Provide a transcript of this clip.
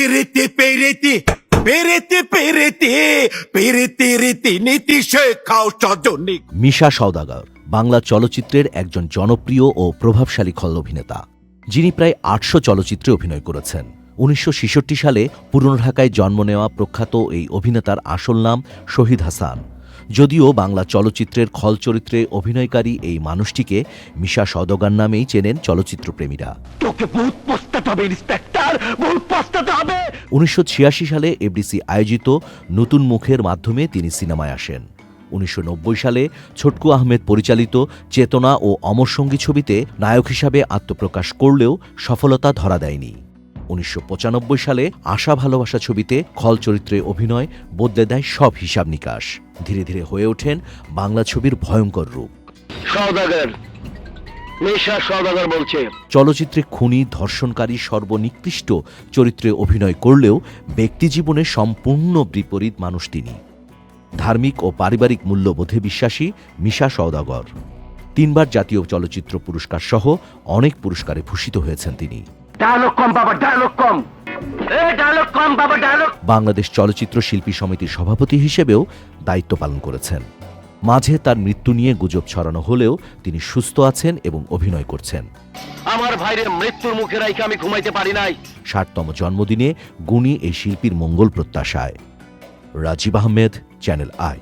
পেরেতে পেরেতে পেরেতে পেরেতে পেরেতে রীতি নীতি শেখাও সজনী। মিশা সওদাগর বাংলা চলচ্চিত্রের একজন জনপ্রিয় ও প্রভাবশালী খল অভিনেতা, যিনি প্রায় ৮০০ চলচ্চিত্রে অভিনয় করেছেন। ১৯৬৬ সালে পুরনো ঢাকায় জন্ম নেওয়া প্রখ্যাত এই অভিনেতার আসল নাম শহীদ হাসান। যদিও বাংলা চলচ্চিত্রের খল চরিত্রে অভিনয়কারী এই মানুষটিকে মিশা সওদাগর নামেই চেনেন চলচ্চিত্রপ্রেমীরা। তোকে বহুত পস্তাতে হবে ইন্সপেক্টর, বহুত পস্তাতে হবে। ১৯৮৬ সালে এফডিসি আয়োজিত নতুন মুখের মাধ্যমে তিনি সিনেমায় আসেন। ১৯৯০ সালে ছোটকু আহমেদ পরিচালিত চেতনা ও অমর সঙ্গী ছবিতে নায়ক হিসাবে আত্মপ্রকাশ করলেও সফলতা ধরা দেয়নি। ১৯৯৫ সালে আশা ভালোবাসা ছবিতে খল চরিত্রে অভিনয় বদলে দেয় সব হিসাব নিকাশ। ধীরে ধীরে হয়ে ওঠেন বাংলা ছবির ভয়ঙ্কর রূপ। সওদাগর, মিশা সওদাগর বলছে। চলচ্চিত্রে খুনি, ধর্ষণকারী সর্বনিকৃষ্ট চরিত্রে অভিনয় করলেও ব্যক্তিজীবনে সম্পূর্ণ বিপরীত মানুষ তিনি। ধার্মিক ও পারিবারিক মূল্যবোধে বিশ্বাসী মিশা সওদাগর ৩বার জাতীয় চলচ্চিত্র পুরস্কার সহ অনেক পুরস্কারে ভূষিত হয়েছেন তিনি। ডায়লগ কম বাবা, ডায়লগ কম। ডায়লগ কম বাবা, ডায়লগ। বাংলাদেশ চলচ্চিত্র শিল্পী সমিতির সভাপতি হিসেবেও দায়িত্ব পালন করেছেন। মাঝে তার মৃত্যু নিয়ে গুজব ছড়ানো হলেও তিনি সুস্থ আছেন এবং অভিনয় করছেন। আমার ভাইরে মৃত্যুর মুখে রাইখে আমি ঘুমাইতে পারি নাই। ৬০তম জন্মদিনে গুণী এই শিল্পীর মঙ্গল প্রত্যাশায়। Rajib Ahmed, Channel I.